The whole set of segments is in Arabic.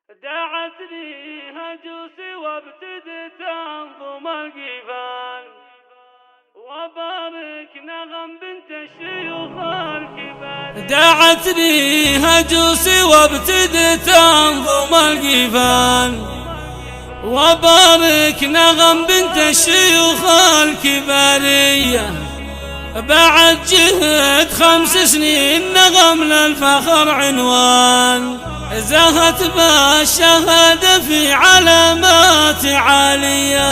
دعتني هجوسي وابتدت انظم القفال وبارك نغم بنت الشيوخ الكبار. دعتني هجوسي وابتدت انظم القفال وبارك نغم بنت الشيوخ الكبارية. بعد جهد 5 سنين نغم للفخر عنوان، زهت بالشهادة في علامات عالية.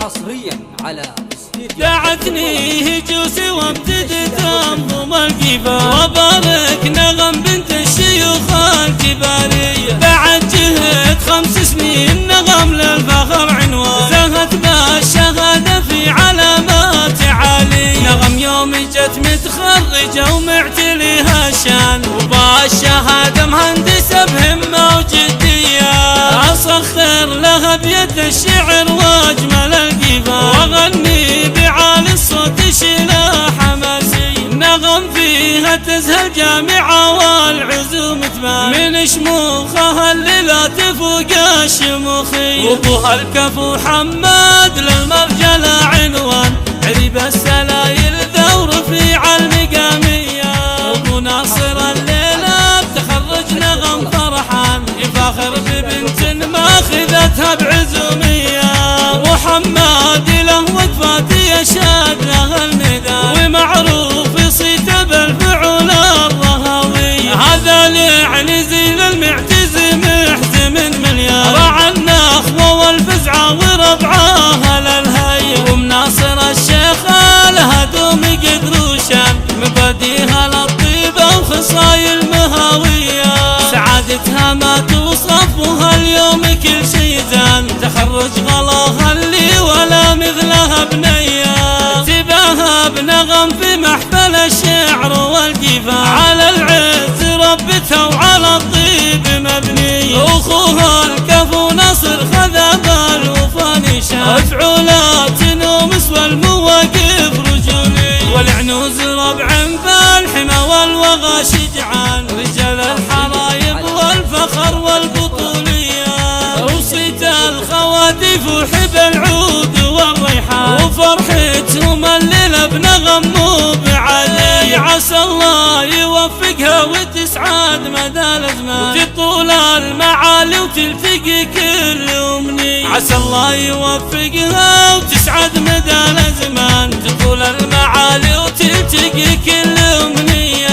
حصريا على دعتني هجوسي وابتدت انظم القفال وبارك نغم بنت الشيوخ الكبارية. بعد جهد 5 سنين نغم للفخر عنوان، زهت بالشهادة في علامات عالية. نغم يوم جت متخرجة ومعتليها شان، وبالشهادة مهندسة بهمة وجدية. أسخر لها بيد الشعر واجمل القفال، واغني بعالي الصوت شيلة حماسي. نغم فيها تزهى الجامعة والعزوم تبان، من شموخها اللي لا تفوق الشموخي. وابوها الكفو حماد للمرجلة عنوان، عريب السلايل ثور في المقامية. وابو ناصر الليلة بتخرج نغم فرحان، يفاخر ببنت ماخذتها بعزومية. وحماد له وقفات يشهد لها الميدان، ومعروف يصيته بالفعول الرهاوية. هذا يعني زين المعتزم محزم مليان، رعى النخوة والفزعة وربعاها للهية. ومناصر الشيخ لها دوم قدروشان، مباديها للطيبة وخصايل مهاوية. سعادتها ما توصف وهاليوم كل شي زان، تخرج غلاها اللي ولا مثلها بنية. تباها بنغم في محفل الشعر والقفال، على العز ربتها وعلى الطيب مبنية. اخوها الكفو نصر خذا بالوفا نشان، مفعولات نومس والمواقف رجولية. والعنوز ربع فالحمى والوغى شجعان، رجال الحرايب والفخر والبطولية. وصيت الخواتف وحب العود والريحان، وفرحتهم الليلة بنغم مو بعلي. عسى الله يوفقها وتسعد مدى الازمان، وتطول المعالي وتلتقي كل امنية. عسى الله يوفقها وتسعد مدى الازمان، تطول المعالي وتلتقي كل امنية.